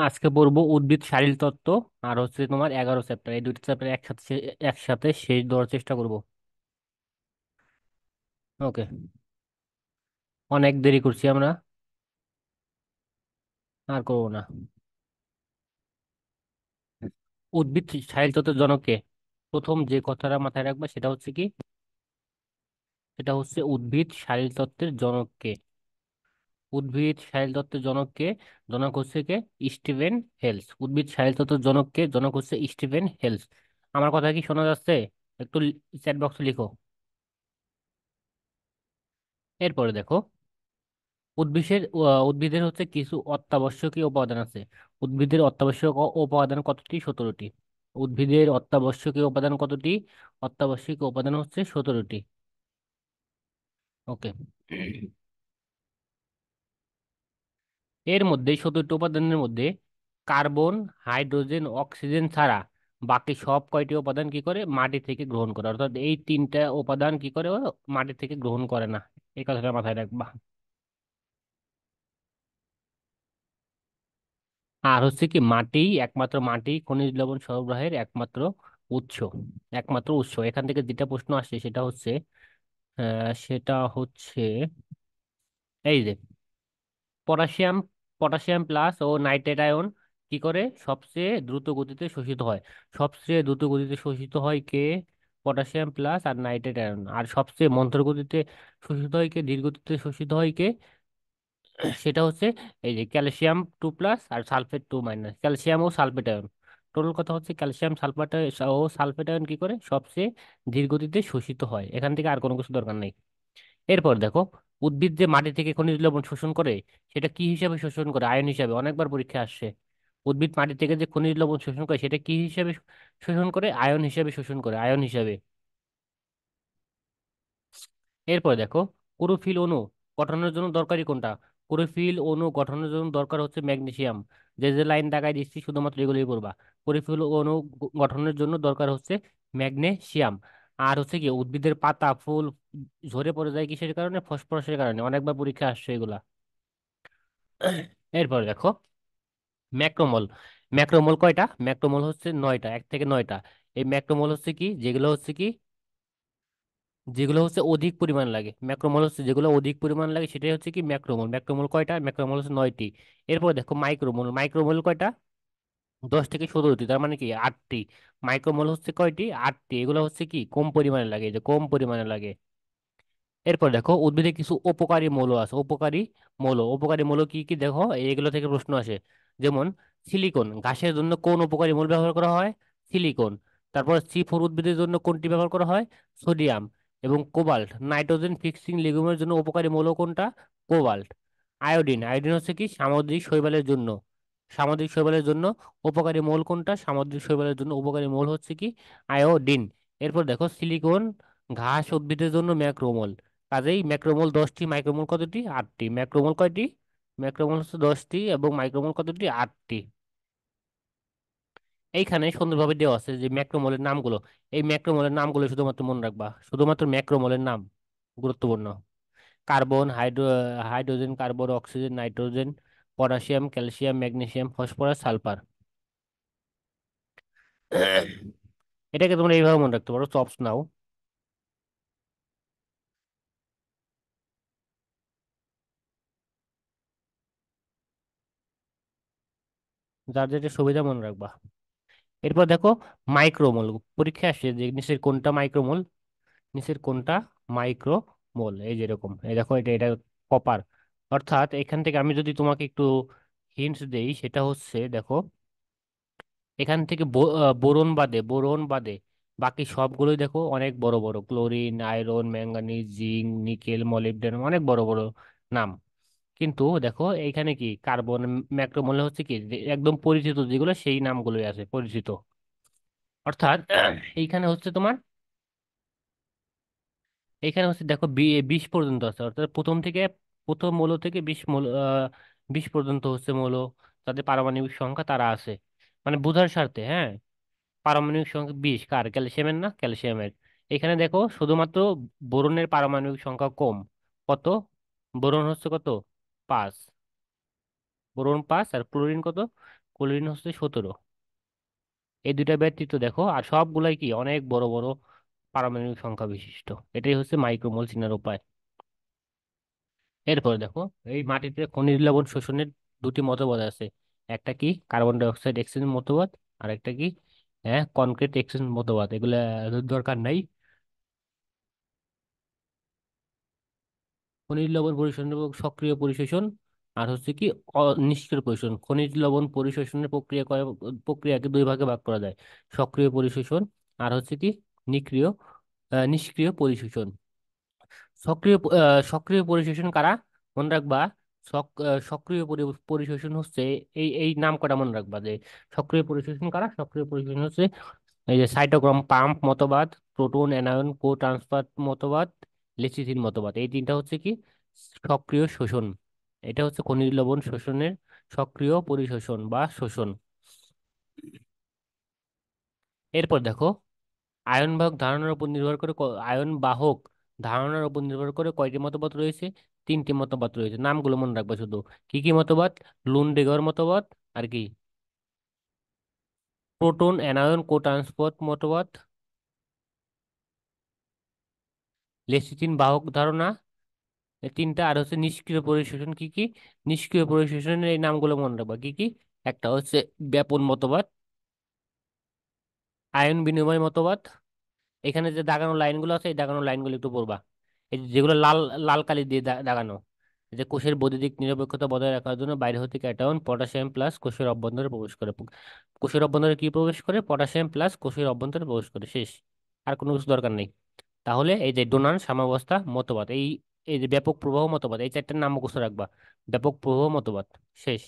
আজকে পড়বো উদ্ভিদ শারীরতত্ত্ব আর হচ্ছে তোমার 11 চ্যাপ্টার, এই দুইটা চ্যাপ্টার একসাথে একসাথে শেষ দেওয়ার চেষ্টা করব। ওকে। অনেক দেরি করছি আমরা, আর করবো না। উদ্ভিদ শারীরতত্ত্বের জনক কে? প্রথম যে কথাটা মাথায় রাখবা সেটা হচ্ছে কি, সেটা হচ্ছে উদ্ভিদ শারীরতত্ত্বের জনক কে। উদ্ভিদ শারীরতত্ত্বের জনক কে? জনক হচ্ছে কে? Steven Hales. উদ্ভিদ শারীরতত্ত্বের জনক কে? জনক হচ্ছে স্টিভেন হেলস। আমার কথা কি শোনা যাচ্ছে? একটু চ্যাট বক্সে লিখো। এরপরে দেখো, উদ্ভিদের হচ্ছে কিছু অত্যাবশ্যকীয় উপাদান আছে। উদ্ভিদের অত্যাবশ্যক উপাদান কতটি? 17টি। উদ্ভিদের অত্যাবশ্যকীয় উপাদান কতটি? অত্যাবশ্যকীয় উপাদান হচ্ছে 17টি। ওকে। এর মধ্যে 17টি উপাদানের মধ্যে কার্বন, হাইড্রোজেন, অক্সিজেন ছাড়া বাকি সব কয়টি উপাদান কি করে? মাটি থেকে গ্রহণ করে। অর্থাৎ এই তিনটা উপাদান কি করে ও? মাটি থেকে গ্রহণ করে না। এই কথাটা মাথায় রাখবা। আর হচ্ছে কি, একমাত্র মাটি খনিজ লবণ সরবরাহের উৎস একমাত্র উৎস। এখান থেকে যেটা প্রশ্ন আসছে সেটা হচ্ছে এই যে পটাশিয়াম। পটাশিয়াম প্লাস ও নাইট্রেট আয়ন কি করে সবচেয়ে দ্রুত গতিতে শোষিত হয়? সবচেয়ে দ্রুত গতিতে শোষিত হয় কে? পটাশিয়াম প্লাস আর নাইট্রেট আয়ন। আর সবচেয়ে মন্থর গতিতে শোষিত হয় কে? ধীর গতিতে শোষিত হয় কে? সেটা হচ্ছে এই যে ক্যালসিয়াম 2+ আর সালফেট 2-। ক্যালসিয়াম ও সালফেট আয়ন। টোটাল কথা হচ্ছে ক্যালসিয়াম সালফেট ও সালফেট আয়ন কি করে সবচেয়ে ধীর গতিতে শোষিত হয়। এখান থেকে আর কোনো কিছু দরকার নেই। এরপর দেখো, উদ্ভিদ যে মাটি থেকে খনিজ লবণ শোষণ করে, সেটা কি হিসাবে শোষণ করে? আয়ন হিসাবে। অনেকবার পরীক্ষা আসছে। উদ্ভিদ মাটি থেকে যে খনিজ লবণ শোষণ করে সেটা কি হিসাবে শোষণ করে? আয়ন হিসাবে শোষণ করে, আয়ন হিসাবে। এরপর দেখো, ক্লোরোফিল অণু গঠনের জন্য দরকারি কোনটা? ক্লোরোফিল অণু গঠনের জন্য দরকার হচ্ছে ম্যাগনেসিয়াম। যে যে লাইন দাগাই দিচ্ছি শুধুমাত্র এগুলোই পড়বা। ক্লোরোফিল অণু গঠনের জন্য দরকার হচ্ছে ম্যাগনেসিয়াম। আর হচ্ছে কি, উদ্ভিদের পাতা ফুল ঝরে পড়ে যায় কিসের কারণে? ফসফরাসের কারণে। অনেকবার পরীক্ষা আসছে এগুলা। এরপর দেখো, ম্যাক্রোমোল। ম্যাক্রোমোল কয়টা? ম্যাক্রোমোল হচ্ছে 9টা, 1 থেকে 9টা। এই ম্যাক্রোমোল হচ্ছে কি, যেগুলো হচ্ছে অধিক পরিমাণ লাগে। ম্যাক্রোমোল হচ্ছে যেগুলো অধিক পরিমাণ লাগে সেটাই হচ্ছে কি ম্যাক্রোমোল। ম্যাক্রোমোল কয়টা? ম্যাক্রোমোল হচ্ছে 9টি। এরপর দেখো মাইক্রোমোল। মাইক্রোমোল কয়টা? 10 থেকে 17টি, তার মানে কি 8টি। মাইক্রোমোল হচ্ছে কয়টি? 8টি। এগুলো হচ্ছে কি কম পরিমাণে লাগে, এই যে কম পরিমাণে লাগে। এরপর দেখো, উদ্ভিদে কিছু উপকারী মৌল আছে। উপকারী মৌল কি কি দেখো, এগুলো থেকে প্রশ্ন আসে। যেমন সিলিকন। ঘাসের জন্য কোন উপকারী মৌল ব্যবহার করা হয়? সিলিকন। তারপর C4 উদ্ভিদের জন্য কোনটি ব্যবহার করা হয়? সোডিয়াম। এবং কোবাল্ট। নাইট্রোজেন ফিক্সিং লিগুমের জন্য উপকারী মৌল কোনটা? কোবাল্ট। আয়োডিন। আয়োডিন হচ্ছে কি সামুদ্রিক শৈবালের জন্য। সামুদ্রিক শৈবালের জন্য উপকারী মৌল কোনটা? সামুদ্রিক শৈবালের জন্য উপকারী মৌল হচ্ছে কি আয়োডিন। এরপর দেখো, সিলিকন ঘাস উদ্ভিদের জন্য ম্যাক্রোমোল। কাজেই ম্যাক্রোমোল 10টি, মাইক্রোমোল কতটি? 8টি। ম্যাক্রোমোল কয়টি? ম্যাক্রোমোল হচ্ছে 10টি এবং মাইক্রোমোল কতটি? 8টি। এইখানে সুন্দরভাবে দেওয়া আছে যে ম্যাক্রোমোলের নামগুলো। এই ম্যাক্রোমোলের নামগুলো শুধুমাত্র মনে রাখবা, শুধুমাত্র ম্যাক্রোমোলের নাম গুরুত্বপূর্ণ। Carbon, hydrogen, carbon, oxygen, nitrogen, potassium, calcium, magnesium, phosphorus, sulphur. এটাকে তোমরা এইভাবে মনে রাখতে পারো, চপস নাও। যার যেটা সুবিধা মনে রাখবা। এরপর দেখো, মাইক্রোমোল। পরীক্ষা আসে যে নিচের কোনটা মাইক্রোমোল। এই যেরকম, এই দেখো, এটা কপার। অর্থাৎ এখান থেকে আমি যদি তোমাকে একটু হিন্টস দেই, সেটা হচ্ছে দেখো, এখান থেকে বোরন বাদে বাকি সবগুলোই দেখো অনেক বড় বড়। Chlorine, iron, manganese, zinc, nickel, molybdenum, অনেক বড় বড় নাম। কিন্তু দেখো এইখানে কি কার্বন, ম্যাক্রোমোলে হচ্ছে কি যে একদম পরিচিত যেগুলো সেই নামগুলোই আছে পরিচিত। অর্থাৎ এইখানে হচ্ছে দেখো 20 পর্যন্ত আছে। অর্থাৎ প্রথম মৌল থেকে 20 পর্যন্ত হচ্ছে মৌল, তাদের পারমাণবিক সংখ্যা তারা আছে। মানে বোঝার স্বার্থে, হ্যাঁ। পারমাণবিক সংখ্যা 20 কার? ক্যালসিয়ামের না? ক্যালসিয়ামের। এখানে দেখো শুধুমাত্র বোরনের পারমাণবিক সংখ্যা কম। কত? বোরন হচ্ছে কত? 5। বোরন 5 আর ক্লোরিন কত? ক্লোরিন হচ্ছে 17। এই দুইটা ব্যতীত দেখো আর সবগুলাই কি অনেক বড় বড় পারমাণবিক সংখ্যা বিশিষ্ট। এটাই হচ্ছে মাইক্রোমোল চেনার উপায়। এরপর দেখো, এই মাটিতে খনিজ লবণ শোষণের দুটি মতবাদ আছে। একটা কি কার্বন ডাই অক্সাইড এক্সচেঞ্জ মতবাদ, আর একটা কি কনক্রিট এক্সচেঞ্জ মতবাদ। এগুলা দরকার নাই। খনিজ লবণ পরিশোষণ এবং সক্রিয় পরিশোষণ, আর হচ্ছে কি নিষ্ক্রিয় পরিশোষণ। খনিজ লবণ পরিশোষণের প্রক্রিয়াকে দুই ভাগে ভাগ করা যায়: সক্রিয় পরিশোষণ আর হচ্ছে কি নিষ্ক্রিয় নিষ্ক্রিয় পরিশোষণ। সক্রিয় পরিশোষণ কারা, মনে রাখবা। সক্রিয় পরিশোষণ হচ্ছে এই এই নাম কটা মনে রাখবা যে সক্রিয় পরিশোষণ কারা। সক্রিয় পরিশোষণ হচ্ছে এই যে সাইটোক্রম পাম্প মতবাদ, প্রোটন অ্যানায়ন কো ট্রান্সফার মতবাদ, লেচিথিন মতবাদ। এই তিনটা হচ্ছে কি সক্রিয় শোষণ। এটা হচ্ছে খনিজ লবণ শোষণের সক্রিয় পরিশোষণ বা শোষণ। এরপর দেখো, আয়ন বাহক ধারণার উপর নির্ভর করে আয়ন বাহক ধারণার উপর নির্ভর করে কয়টি মতবাদ রয়েছে? তিনটি মতবাদ রয়েছে। নামগুলো মনে রাখবা শুধু। কি কি মতবাদ? লুনডেগার মতবাদ, আর কি প্রোটন অ্যানায়ন কো ট্রান্সপোর্ট মতবাদ, লেসিথিন বাহক ধারণা। এই তিনটা। আর হচ্ছে নিষ্ক্রিয় পরিশোষণ। কি কি নিষ্ক্রিয় পরিশোষণের এই নামগুলো মনে রাখবা। কি কি? একটা হচ্ছে ব্যাপন মতবাদ, আয়ন বিনিময় মতবাদ। এখানে যে দাগানো লাইনগুলো আছে, এই দাগানো লাইনগুলো একটু পড়বা। এই যেগুলো লাল লাল কালি দিয়ে দাগানো, এই যে কোষের বৈদ্যুতিক নিরপেক্ষতা বজায় রাখার জন্য বাইরে হতে ক্যাটায়ন পটাশিয়াম প্লাস কোষের অভ্যন্তরে প্রবেশ করে। কোষের অভ্যন্তরে কি প্রবেশ করে? পটাশিয়াম প্লাস কোষের অভ্যন্তরে প্রবেশ করে। শেষ। আর কোনো কিছু দরকার নেই। তাহলে এই যে ডোনান সাম্যাবস্থা মতবাদ, এই এই যে ব্যাপক প্রবাহ মতবাদ, এই চারটার নাম মুখস্থ রাখবা। ব্যাপক প্রবাহ মতবাদ। শেষ।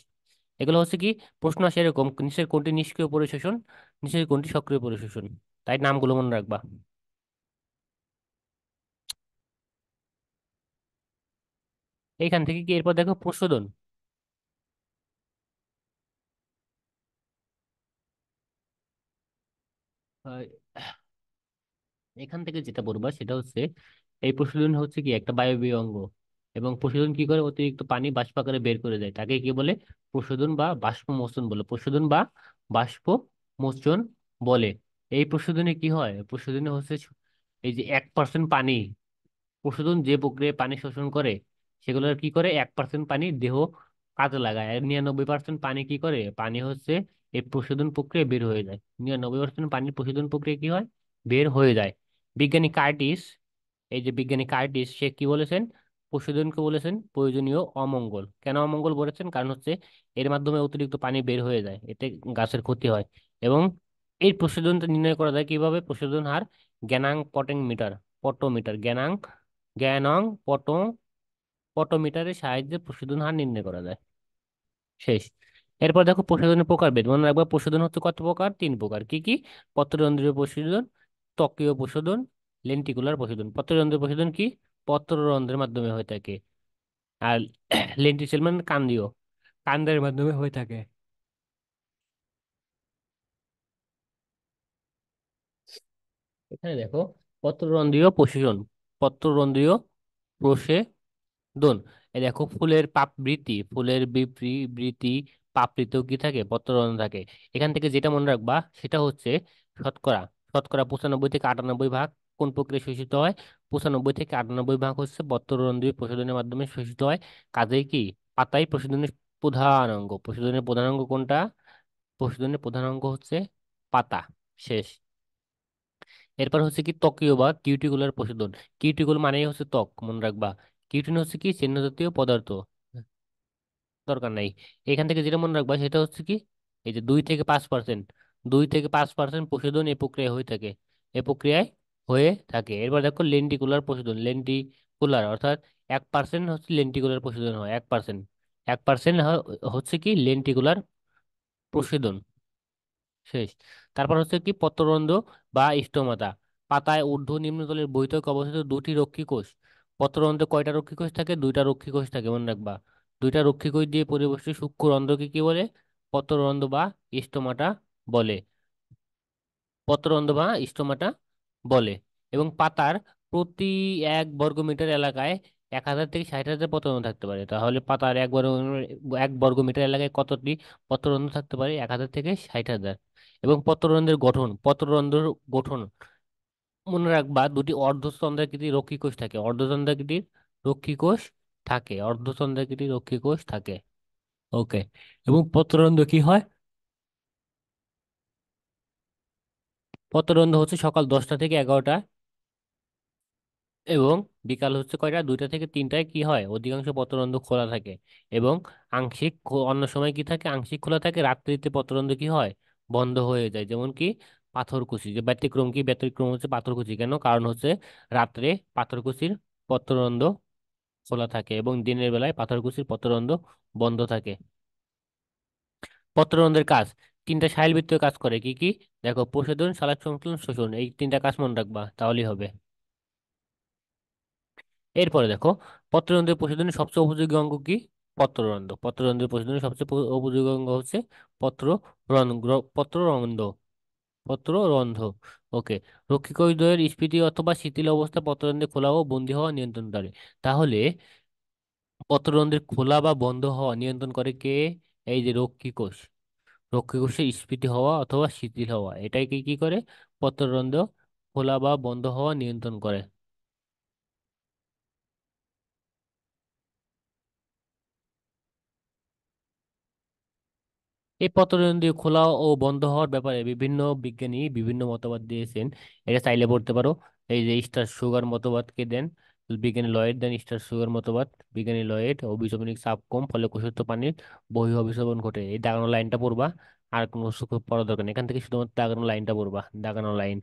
এগুলো হচ্ছে কি প্রশ্ন আসে এরকম: নিচের কোনটি নিষ্ক্রিয় পরিশোষণ, নিচের কোনটি সক্রিয় পরিশোষণ। তাই নামগুলো মনে রাখবা। এইখান থেকে কি এরপর দেখো প্রশোধন। এখান থেকে যেটা বলবা সেটা হচ্ছে এই প্রশোধন হচ্ছে কি একটা বায়বীয় অঙ্গ, এবং প্রশোধন কি করে? অতিরিক্ত পানি বাষ্প আকারে বের করে দেয়। তাকে কি বলে? প্রশোধন বা বাষ্প মোচন বলে। প্রশোধন বা বাষ্প মোচন বলে। এই প্রশোধনে কি হয়? প্রশোধনে হচ্ছে এই যে 1% পানি, প্রশোধন যে প্রক্রিয়ায় পানি শোষণ করে সেগুলোর কি করে? 1% পানি দেহ কাজে লাগায়, আর 99% পানি কি করে? পানি হচ্ছে এই প্রশোধন প্রক্রিয়া বের হয়ে যায়। 99% পানির প্রশোধন প্রক্রিয়া কি হয়? বের হয়ে যায়। বিজ্ঞানী কার্টিস, এই যে বিজ্ঞানী কার্টিস, সে কি বলেছেন? প্রশোধনকে বলেছেন প্রয়োজনীয় অমঙ্গল। কেন অমঙ্গল বলেছেন? কারণ হচ্ছে এর মাধ্যমে অতিরিক্ত পানি বের হয়ে যায়, এতে গাছের ক্ষতি হয়। এবং এই প্রশোধনটা নির্ণয় করা যায় কিভাবে? প্রশোধন হার জ্ঞানাঙ্ক পটেন মিটার পটোমিটার জ্ঞানাঙ্ক জ্ঞানং পটোমিটারের সাহায্যে প্রশোধন হার নির্ণয় করা যায়। শেষ। এরপর দেখো প্রশোধনের প্রকারভেদ মনে রাখবা। প্রশোধন হচ্ছে কত প্রকার? 3 প্রকার। কি কি? পত্ররন্ধ্রীয় প্রশোধন, ত্বকীয় প্রশোধন, লেন্টিকুলার প্রশোধন। পত্ররন্ধ্রীয় প্রশোধন কি? পত্ররন্ধ্রের মাধ্যমে হয়ে থাকে। আর লেন্টিসেল মানে কান্দীয়, কান্দের মাধ্যমে হয়ে থাকে। এখানে দেখো পত্ররন্ধ্রীয় প্রশোধন, পত্ররন্ধ্রীয় দোন। এই দেখো ফুলের বৃতি, ফুলের বৃতি পাপড়িতেও কি থাকে? পত্ররন্ধ্র থাকে। এখান থেকে যেটা মনে রাখবা সেটা হচ্ছে শতকরা শতকরা 95 থেকে 98 ভাগ কোন প্রক্রিয়ায় শোষিত হয়? 95 থেকে 98 ভাগ হচ্ছে পত্ররন্ধ্রীয় প্রশোধনের মাধ্যমে শোষিত হয়। কাজেই কি পাতাই প্রশোধনের প্রধান অঙ্গ। প্রশোধনের প্রধান অঙ্গ কোনটা? প্রশোধনের প্রধান অঙ্গ হচ্ছে পাতা। শেষ। এরপর হচ্ছে কি ত্বকীয় বা কিউটিকুলার প্রশোধন। কিউটিকুল মানেই হচ্ছে ত্বক, মনে রাখবা। কিউটিন হচ্ছে কি চিহ্ন জাতীয় পদার্থ। দরকার নাই। এখান থেকে যেটা মনে রাখবা সেটা হচ্ছে কি এই যে 2 থেকে 5%, 2 থেকে 5% প্রশোধন এই প্রক্রিয়ায় হয়ে থাকে, এই প্রক্রিয়ায় হয়ে থাকে। এরপর দেখো লেন্টিকুলার প্রশোধন। লেন্টিকুলার অর্থাৎ 1% হচ্ছে লেন্টিকুলার প্রশোধন হয়। 1%, 1% হচ্ছে কি লেন্টিকুলার প্রশোধন। শেষ। তারপর হচ্ছে কি পত্ররন্ধ্র বা স্টোমাটা। পাতায় ঊর্ধ্ব নিম্নতলের বহিতক অবস্থিত দুটি রক্ষী কোষ। পত্ররন্ধ্রে কয়টা রক্ষী কোষ থাকে? দুইটা রক্ষী কোষ থাকে, মনে রাখবা। দুইটা রক্ষী কোষ দিয়ে পরিবেষ্টিত সূক্ষ্ম রন্ধ্রকে কি বলে? পত্ররন্ধ্র বা স্টোমাটা বলে। পত্ররন্ধ্র বা স্টোমাটা বলে। এবং পাতার প্রতি 1 বর্গমিটার এলাকায় 1000 থেকে 60,000 পত্ররন্ধ্র থাকতে পারে। তাহলে পাতার 1 বর্গ মিটার এলাকায় কতটি পত্ররন্ধ্র থাকতে পারে? 1000 থেকে 60,000। এবং পত্ররন্ধ্রের গঠন মনে রাখবা, দুটি অর্ধচন্দ্রাকৃতির রক্ষী কোষ থাকে, অর্ধচন্দ্রাকৃতির রক্ষী কোষ থাকে। ওকে। এবং পত্ররন্ধ্র কি হয়? পত্ররন্ধ্র হচ্ছে সকাল 10টা থেকে 11টা, এবং বিকাল হচ্ছে কয়টা? 2টা থেকে 3টায় কি হয়? অধিকাংশ পত্ররন্ধ্র খোলা থাকে। এবং অন্য সময় কি থাকে? আংশিক খোলা থাকে। রাত্রিতে পত্ররন্ধ্র কি হয়? বন্ধ হয়ে যায়। যেমন কি পাথরকুচি, যে ব্যতিক্রম, কি ব্যতিক্রম হচ্ছে পাথরকুচি। কেন? কারণ হচ্ছে রাত্রে পাথরকুচির পত্ররন্ধ্র খোলা থাকে এবং দিনের বেলায় পাথরকুচির পত্ররন্ধ্র বন্ধ থাকে। পত্ররন্ধ্রের কাজ: 3টা শারীরবৃত্তীয় কাজ করে। কি কি? দেখো, প্রশোধন, সালোক সংশ্লেষণ, শোষণ, এই 3টা কাজ মনে রাখবা, তাহলেই হবে। এরপরে দেখো, পত্ররন্ধ্রের প্রশোধনের সবচেয়ে উপযোগী অঙ্গ কি? পত্ররন্ধ্র। পত্ররন্ধ্রের প্রশোধনের সবচেয়ে উপযোগী অঙ্গ হচ্ছে পত্ররন্ধ্র। পত্ররন্ধ্র। ওকে। রক্ষীকোষদ্বয়ের স্ফীতি অথবা শিথিল অবস্থা পত্ররন্ধ্রে খোলা ও বন্দী হওয়া নিয়ন্ত্রণ করে। তাহলে পত্ররন্ধ্রের খোলা বা বন্ধ হওয়া নিয়ন্ত্রণ করে কে? এই যে রক্ষীকোষ। রক্ষীকোষের স্ফীতি হওয়া অথবা শিথিল হওয়া, এটাই কি কি করে? পত্ররন্ধ্র খোলা বা বন্ধ হওয়া নিয়ন্ত্রণ করে। এই পত্ররন্ধ্র খোলা ও বন্ধ হওয়ার ব্যাপারে বিভিন্ন বিজ্ঞানী বিভিন্ন মতবাদ দিয়েছেন। এটা চাইলে পড়তে পারো। এই যে স্টার সুগার মতবাদকে দেন বিজ্ঞানী লয়েড, দেন স্টার সুগার মতবাদ বিজ্ঞানী লয়েড: অভিশমনিক চাপ কম, ফলে কোষান্ত পানির বহি অভিশমন ঘটে। এই দাগানো লাইনটা পড়বা, আর কোনো কিছু পড়ার দরকার নেই। এখান থেকে শুধুমাত্র দাগানো লাইনটা পড়বা, দাগানো লাইন।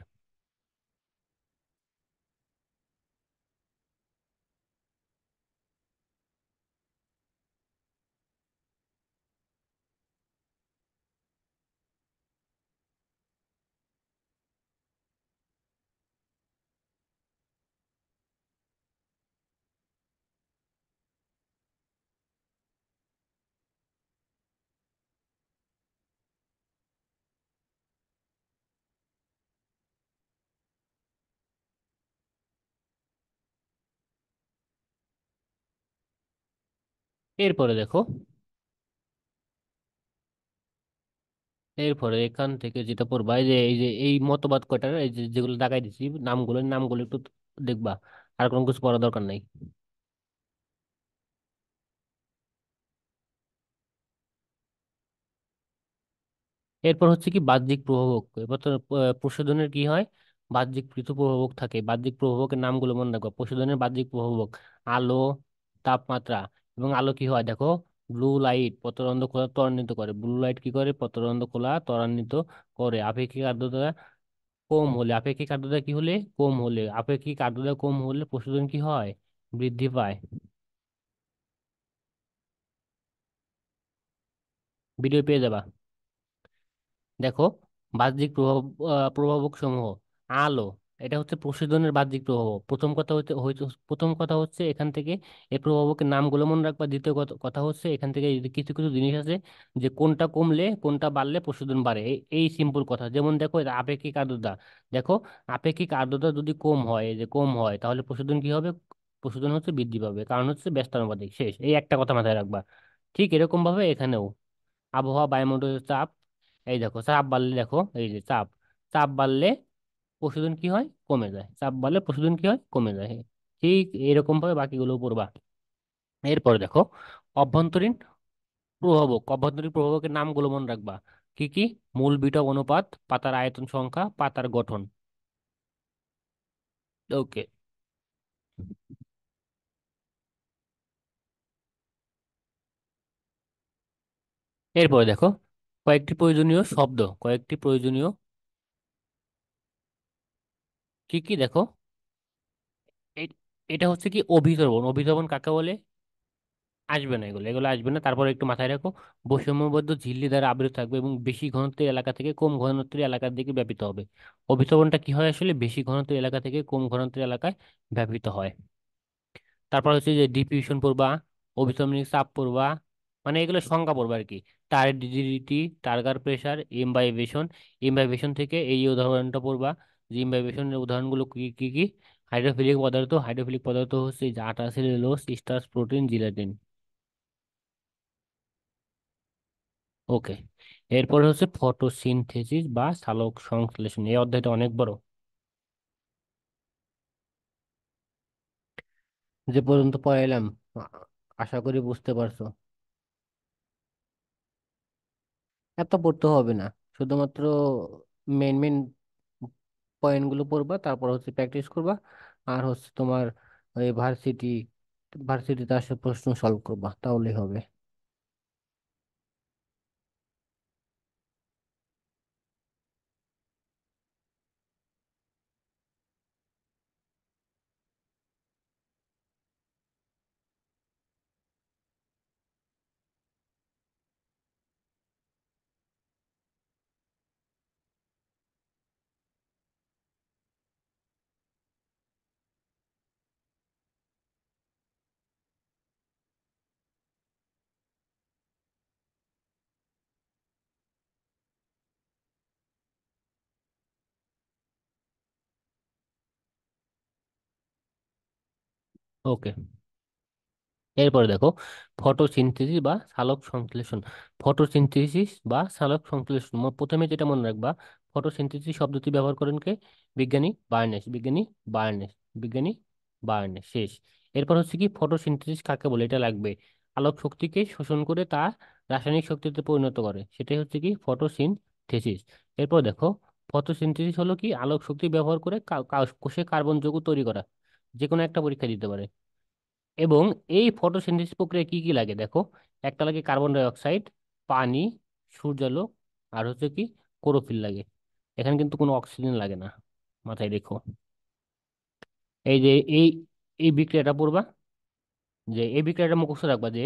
এরপরে দেখো, এরপরে এখান থেকে যেটা পড়বা, এই মতবাদ কয়টার, এই যে যেগুলো দাগাই দিছি নামগুলো একটু দেখবা। আর কোনো কিছু পড়ার দরকার নাই। এরপর হচ্ছে কি বাহ্যিক প্রভাবক। এবার তো প্রশোধনের কি হয়? বাহ্যিক পৃথক প্রভাবক থাকে। বাহ্যিক প্রভাবকের নামগুলো মনে রাখবা। প্রশোধনের বাহ্যিক প্রভাবক: আলো, তাপমাত্রা। এবং আলো কি হয় দেখো, ব্লু লাইট পত্ররন্ধ্র খোলা ত্বরান্বিত করে। ব্লু লাইট কি করে? পত্ররন্ধ্র খোলা ত্বরান্বিত করে। আপেক্ষিক আর্দ্রতা কি হলে? কম হলে। আপেক্ষিক আর্দ্রতা কম হলে প্রশোধন কি হয়? বৃদ্ধি পায়। ভিডিও পেয়ে যাবা। দেখো, বাহ্যিক প্রভাবক সমূহ: আলো, এটা হচ্ছে প্রশোধনের বাহ্যিক প্রভাবক। প্রথম কথা হচ্ছে এখান থেকে এই প্রভাবকের নামগুলো মনে রাখবা। দ্বিতীয় কথা হচ্ছে এখান থেকে এই যে কিছু কিছু জিনিস আছে, যে কোনটা কমলে কোনটা বাড়লে প্রশোধন বাড়ে। এই সিম্পল কথা। যেমন দেখো, এটা আপেক্ষিক আর্দ্রতা। দেখো, আপেক্ষিক আর্দ্রতা যদি কম হয়, এই যে কম হয়, তাহলে প্রশোধন কি হবে? প্রশোধন হচ্ছে বৃদ্ধি পাবে, কারণ হচ্ছে ব্যস্তানুপাতিক। শেষ, এই একটা কথা মাথায় রাখবা। ঠিক এরকম ভাবে এখানেও আবহাওয়া, বায়ুমণ্ডলের চাপ। এই দেখো, চাপ বাড়লে, দেখো এই যে চাপ, চাপ বাড়লে প্রশোধন কি হয়? কমে যায়। চাপ বাড়লে প্রশোধন কি হয়? কমে যায়। ঠিক এরকম ভাবে বাকিগুলো পড়বা। এরপরে দেখো, অভ্যন্তরীণ অভ্যন্তরীণ প্রভাবকের নামগুলো মনে রাখবা। কি কি? মূল বিটব অনুপাত, পাতার আয়তন সংখ্যা, পাতার গঠন। ওকে। এরপরে দেখো, কয়েকটি প্রয়োজনীয় কি কি? দেখো, এ- এটা হচ্ছে কি অভিসরণ। অভিসরণ কাকে বলে? আসবে না, এগুলো এগুলো আসবে না। তারপরে একটু মাথায় রাখো, বৈষম্যবদ্ধ ঝিল্লি দ্বারা আবৃত থাকবে এবং বেশি ঘনত্বের এলাকা থেকে কম ঘনত্বের এলাকার দিকে ব্যাপিত হবে। অভিতরণটা কি হয় আসলে? বেশি ঘনত্বের এলাকা থেকে কম ঘনত্বের এলাকায় ব্যাপিত হয়। তারপর হচ্ছে যে ডিফিউশন পড়বা, অভিসরণিক চাপ পড়বা, মানে এগুলো সংজ্ঞা পড়বা আর কি। টারডিডিটি, টার্গার প্রেসার, ইমবাইভেশন। ইমবাইভেশন থেকে এই উদাহরণটা পড়বা, যে ইমবাইভেশনের উদাহরণগুলো কি কি কি? হাইড্রোফিলিক পদার্থ হচ্ছে এই যে আটা, সেলুলোজ, স্টার্চ, প্রোটিন, জিলাটিন। ওকে। এরপরে হচ্ছে ফটোসিনথেসিস বা সালোক সংশ্লেষণ, এই অধ্যায়টা অনেক বড়। যে পর্যন্ত পড়াইলাম, আ- আশা করি বুঝতে পারছো। এত পড়তে হবে না, শুধুমাত্র মেন মেন পয়েন্ট গুলো পড়বা, তারপর হচ্ছে প্র্যাকটিস করবা। আর হচ্ছে তোমার ওই ভার্সিটিতে আসে প্রশ্ন সলভ করবা, তাহলেই হবে। ওকে। এরপরে দেখো ফটোসিনথেসিস বা সালোক সংশ্লেষণ। ফটোসিনথেসিস বা সালোক সংশ্লেষণ, প্রথমে যেটা মনে রাখবা, ফটোসিনথেসিস শব্দটি ব্যবহার করেন কে? বিজ্ঞানী বার্নেস। বিজ্ঞানী বার্নেস শেষ। এরপর হচ্ছে কি ফটোসিনথেসিস কাকে বলে, এটা লাগবে। আলোক শক্তিকে শোষণ করে তা রাসায়নিক শক্তিতে পরিণত করে, সেটাই হচ্ছে কি ফটোসিনথেসিস। এরপর দেখো ফটোসিনথেসিস হলো কি আলোক শক্তি ব্যবহার করে কোষে কার্বন যৌগ তৈরি করা। যে কোনো একটা পরীক্ষা দিতে পারে। এবং এই ফটোসিনথেসিস প্রক্রিয়া কি কি লাগে দেখো, একটা লাগে কার্বন ডাই অক্সাইড, পানি, সূর্যালোক, আর হচ্ছে কি ক্লোরোফিল লাগে। এখানে কিন্তু কোনো অক্সিজেন লাগে না, মাথায় রেখো। এই যে এই এই বিক্রিয়াটা পড়বা, যে এই বিক্রিয়াটা মুখস্থ রাখবা যে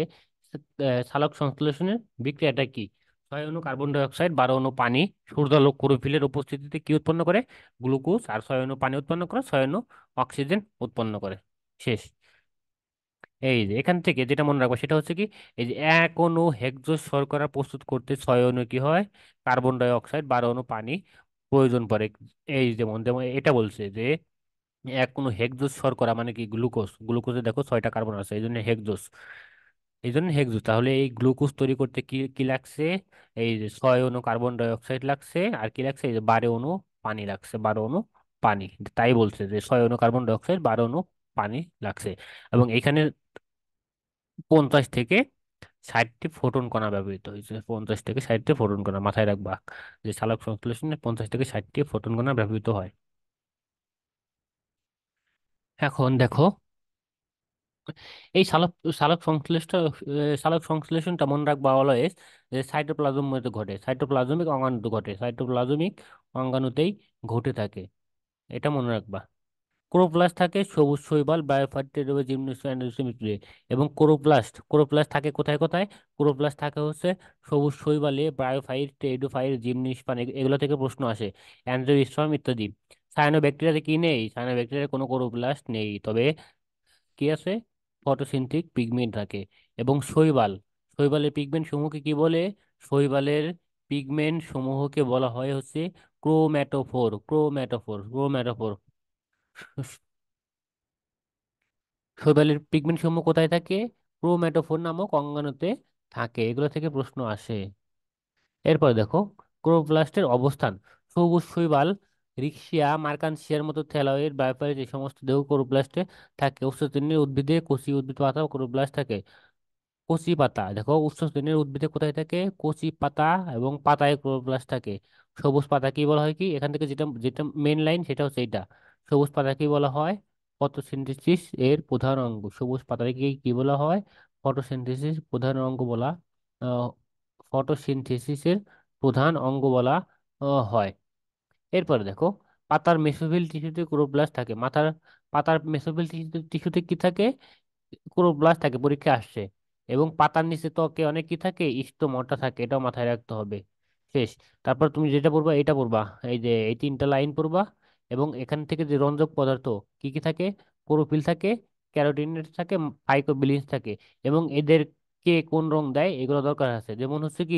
সালোক সংশ্লেষণের বিক্রিয়াটা কি। 6 অণু কার্বন ডাই অক্সাইড, 12 অণু পানি, সূর্যালোক ক্লোরোফিলের উপস্থিতিতে কি উৎপন্ন করে? গ্লুকোজ। আর 6 অণু পানি উৎপন্ন করে, 6 অণু অক্সিজেন উৎপন্ন করে। শেষ। এই যে এখান থেকে যেটা মনে রাখবো সেটা হচ্ছে কি, এই যে 1 অণু হেক্সোস শর্করা প্রস্তুত করতে 6 অণু কি হয়? কার্বন ডাই অক্সাইড, 12 অণু পানি প্রয়োজন পড়ে। এই যেমন যেমন এটা বলছে যে 1 অণু হেক্সোস শর্করা মানে কি গ্লুকোজ, গ্লুকোজে দেখো 6টা কার্বন আছে, এই জন্য হেক্সোস। এই জন্য হেক্সোস, তাহলে এই গ্লুকোজ তৈরি করতে কি কি লাগছে? এই যে 6 অণু কার্বন ডাই অক্সাইড লাগছে, আর কি লাগছে? এই যে 12 অণু পানি লাগছে, 12 অণু পানি। তাই বলছে যে 6 অণু কার্বন ডাই অক্সাইড, 12 অণু পানি লাগছে। এবং এখানে 50 থেকে 60টি ফোটন কণা ব্যবহৃত হয়েছে, 50 থেকে 60টি ফোটন কণা মাথায় রাখবা, যে সালোক সংশ্লেষণে 50 থেকে 60টি ফোটন কণা ব্যবহৃত হয়। এখন দেখো এই সালোক সংশ্লেষণটা মনে রাখবা অলওয়েজ, যে সাইটোপ্লাজমের মধ্যে ঘটে, সাইটোপ্লাজমিক অঙ্গাণুতে ঘটে, সাইটোপ্লাজমিক অঙ্গাণুতেই ঘটে থাকে, এটা মনে রাখবা। ক্লোরোপ্লাস্ট থাকে সবুজ শৈবাল, বায়োফাইটার জিমনোস্পোর এন্ডোস্পোর। এবং ক্লোরোপ্লাস্ট থাকে কোথায় কোথায়? ক্লোরোপ্লাস্ট থাকে হচ্ছে সবুজ শৈবালে, বায়োফাইট, টেরিডোফাইট, জিমনোস্পান, এগুলো থেকে প্রশ্ন আসে। অ্যানজিওস্পার্ম ইত্যাদি। সায়ানোব্যাকটেরিয়াতে কি নেই? সায়ানোব্যাকটেরিয়ায় কোনো ক্লোরোপ্লাস্ট নেই, তবে কি আছে? ফটোসিনথেটিক পিগমেন্ট থাকে। এবং শৈবালের পিগমেন্ট সমূহকে কি বলে? শৈবালের পিগমেন্ট সমূহকে বলা হয় হচ্ছে ক্রোম্যাটোফোর। শৈবালের পিগমেন্ট সমূহ কোথায় থাকে? ক্রোম্যাটোফোর নামক অঙ্গাণুতে থাকে, এগুলো থেকে প্রশ্ন আসে। এরপর দেখো ক্লোরোপ্লাস্টের অবস্থান। সবুজ শৈবাল, রিক্সিয়া, মার্কানসিয়ার মতো থ্যালয়েড, বায়োফাইট এই সমস্ত দেহ ক্লোরোপ্লাস্টে থাকে। উষ্ণশ্রেণীর উদ্ভিদে কচি উদ্ভিদ পাতা ক্লোরোপ্লাস্ট থাকে। কচি পাতা দেখো, উষ্ণ শ্রেণীর উদ্ভিদে কোথায় থাকে? কচি পাতা এবং পাতায় ক্লোরোপ্লাস্ট থাকে। সবুজ পাতা কি বলা হয় কি, এখান থেকে যেটা যেটা মেন লাইন সেটা হচ্ছে এইটা। সবুজ পাতা কি বলা হয়? ফটোসিনথেসিস এর প্রধান অঙ্গ। সবুজ পাতাকে কি কি বলা হয়? ফটোসিনথেসিস প্রধান অঙ্গ বলা ফটোসিনথেসিসের প্রধান অঙ্গ বলা হয়। এরপরে দেখো পাতার মেসোফিল টিস্যুতে ক্লোরোপ্লাস্ট থাকে। পাতার মেসোফিল টিস্যুতে কি থাকে? ক্লোরোপ্লাস্ট থাকে, পরীক্ষা আসছে। এবং পাতার নিচে ত্বকে অনেক কি থাকে? স্টোমাটা থাকে, এটাও মাথায় রাখতে হবে। শেষ। তারপর তুমি যেটা পড়বা এটা পড়বা, এই যে এই 3টা লাইন পড়বা। এবং এখান থেকে যে রঞ্জক পদার্থ কি কি থাকে? ক্লোরোফিল থাকে, ক্যারোটিনয়েড থাকে, ফাইটোবিলিন্স থাকে। এবং এদের কে কোন রং দেয় এগুলো দরকার আছে, যেমন হচ্ছে কি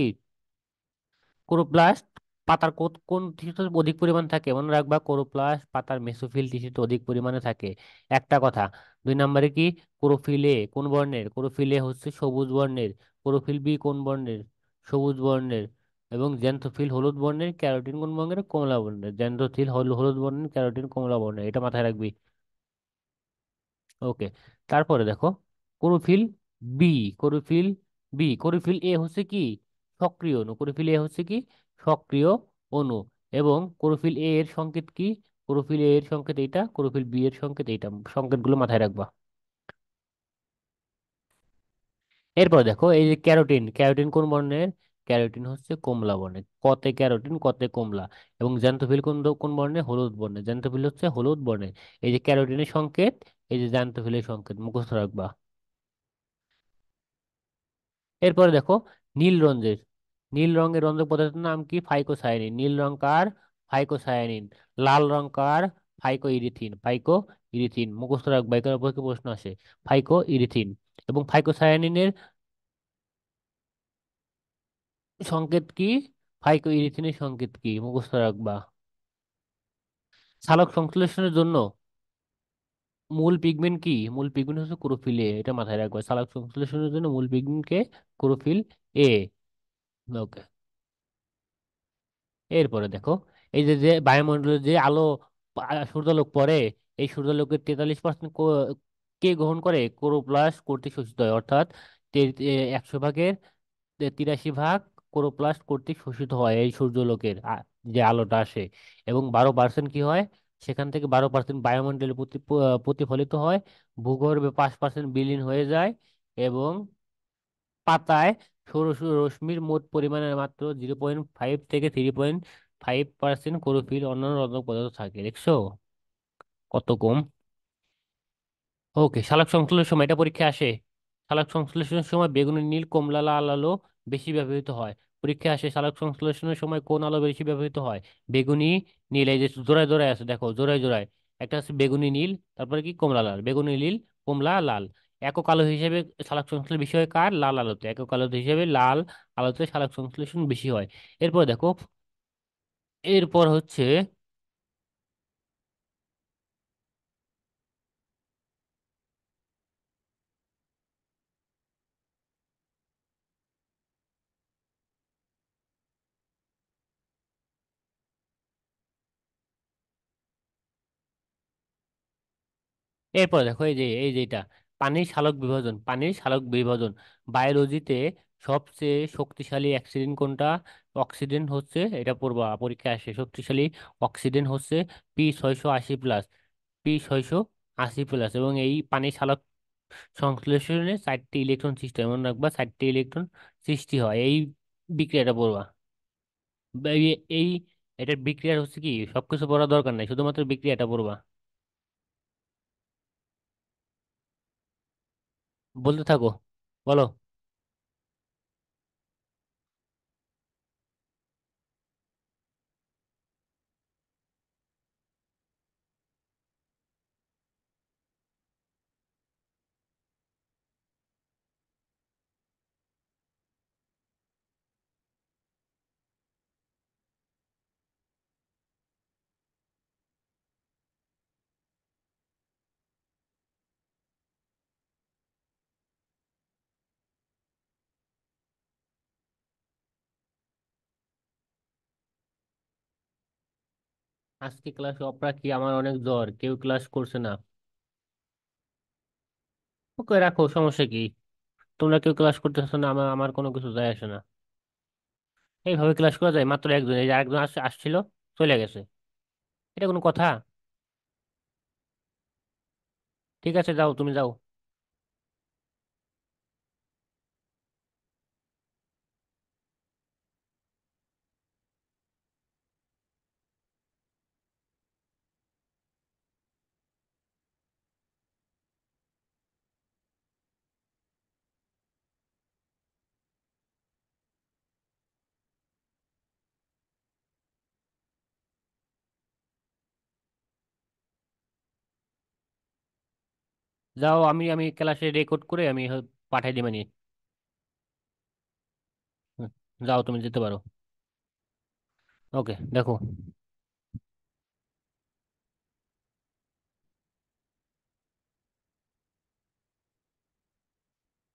ক্লোরোপ্লাস্ট পাতার কোন টিস্যুতে অধিক পরিমাণ থাকে মনে রাখবা, ক্লোরোপ্লাস্ট পাতার মেসোফিল টিস্যুতে অধিক পরিমাণে থাকে। একটা কথা। দুই নম্বরে কি, ক্লোরোফিল এ কোন বর্ণের? ক্লোরোফিল এ হচ্ছে সবুজ বর্ণের। ক্লোরোফিল বি কোন বর্ণের? সবুজ বর্ণের। এবং জ্যান্থোফিল হলুদ বর্ণের, ক্যারোটিন কোন বর্ণের? কমলা বর্ণের। জ্যান্থোফিল হলুদ বর্ণের, ক্যারোটিন কমলা বর্ণের, এটা মাথায় রাখবি। ওকে। তারপরে দেখো, chlorophyll B. Chlorophyll chlorophyll A হচ্ছে কি, সক্রিয় অণু। ক্লোরোফিল এ হচ্ছে কি, সক্রিয় অণু। এবং ক্লোরোফিল এ এর সংকেত কি? ক্লোরোফিল এ এর সংকেত এইটা, ক্লোরোফিল বি এর সংকেত এইটা। সংকেতগুলো মাথায় রাখবা। এরপর দেখো, এই যে ক্যারোটিন, ক্যারোটিন কোন বর্ণের? ক্যারোটিন হচ্ছে কমলা বর্ণের। কতে ক্যারোটিন, কতে কমলা। এবং জ্যান্থোফিল কোন বর্ণের? হলুদ বর্ণের। জ্যান্থোফিল হচ্ছে হলুদ বর্ণের। এই যে ক্যারোটিনের সংকেত, এই যে জ্যান্থোফিলের সংকেত, মুখস্থ রাখবা। এরপরে দেখো, নীল রঙের, নীল রঙের রঞ্জক পদার্থের নাম কি? ফাইকোসায়ানিন। নীল রং কার? ফাইকোসায়ানিন। লাল রং কার? ফাইকো ইরিথিন। ফাইকো ইরিথিন, মুখস্থ রাখবা, এটার উপর কি প্রশ্ন আসে। ফাইকো ইরিথিন। এবং ফাইকোসায়ানিনের সংকেত কি? ফাইকো ইরিথিনের সংকেত কি? মুখস্থ রাখবা। সালোক সংশ্লেষণের জন্য মূল পিগমেন্ট কি? মূল পিগমেন্ট হচ্ছে ক্লোরোফিল এ, এটা মাথায় রাখবা। সালোক সংশ্লেষণের জন্য মূল পিগমেন্ট কে? Chlorophyll A. ওকে। এরপরে দেখো, এই যে যে বায়ুমণ্ডলে যে আলো, সূর্যালোক পড়ে, এই সূর্যালোকের 43% কে গ্রহণ করে? ক্লোরোপ্লাস্ট কর্তৃক শোষিত হয়। অর্থাৎ 100 ভাগের 83 ভাগ ক্লোরোপ্লাস্ট কর্তৃক শোষিত হয় এই সূর্যালোকের যে আলোটা আসে। এবং 12% কি হয়, সেখান থেকে 12% বায়ুমণ্ডলে প্রতিফলিত হয়। ভূগর্ভে 5% বিলীন হয়ে যায়। এবং পাতায় সৌর রশ্মির মোট পরিমাণের মাত্র 0.5 থেকে 3.5% ক্লোরোফিল অন্যান্য রঞ্জক পদার্থ থাকে। দেখছো কত কম। ওকে, সালোক সংশ্লেষণের সময়, এটা পরীক্ষা আসে। সালোক সংশ্লেষণের সময় বেগুনি নীল কমলা লাল আলো বেশি ব্যবহৃত হয়। পরীক্ষা আসে, সালোক সংশ্লেষণের সময় কোন আলো বেশি ব্যবহৃত হয়? বেগুনি নীল। এই যে জোড়ায় জোড়ায় আছে, দেখো জোড়ায় জোড়ায়। একটা আছে বেগুনি নীল, তারপরে কি কমলা লাল। বেগুনি নীল, কমলা লাল। একক আলো হিসেবে সালোক সংশ্লেষণ বেশি হয় কার? লাল আলোতে। একক আলো হিসেবে লাল আলোতে সালোক সংশ্লেষণ বেশি হয়। এরপর দেখো, এরপর হচ্ছে, এরপর দেখো, এই যে এটা পানির সালোক বিভাজন। পানির সালোক বিভাজন বায়োলজিতে সবচেয়ে শক্তিশালী অক্সিডেন্ট কোনটা? অক্সিডেন্ট হচ্ছে, এটা পড়বা পরীক্ষা আসে, শক্তিশালী অক্সিডেন্ট হচ্ছে P680+। P680+। এবং এই পানির সালোক সংশ্লেষণে 4টি ইলেকট্রন সৃষ্টি হয়, মনে রাখবা 4টি ইলেকট্রন সৃষ্টি হয় এই বিক্রিয়াটা পড়বা। এই এটার বিক্রিয়ার হচ্ছে কি, সবকিছু পড়ার দরকার নাই, শুধুমাত্র বিক্রিয়াটা পড়বা। বলতে থাকো, বলো। আজকে ক্লাসে অপরা কি, আমার অনেক জ্বর, কেউ ক্লাস করছে না। ওকে, রাখো, সমস্যা কি? তোমরা কেউ ক্লাস করতেছো না, আমার আমার কোনো কিছু যায় আসে না। এইভাবে ক্লাস করা যায়? মাত্র একজন, এই যে আরেকজন আসছিল, চলে গেছে। এটা কোনো কথা? ঠিক আছে, যাও, তুমি যাও। যাও, আমি ক্লাসে রেকর্ড করে আমি পাঠাই দিবানি। হুম, যাও, তুমি যেতে পারো। ওকে দেখো,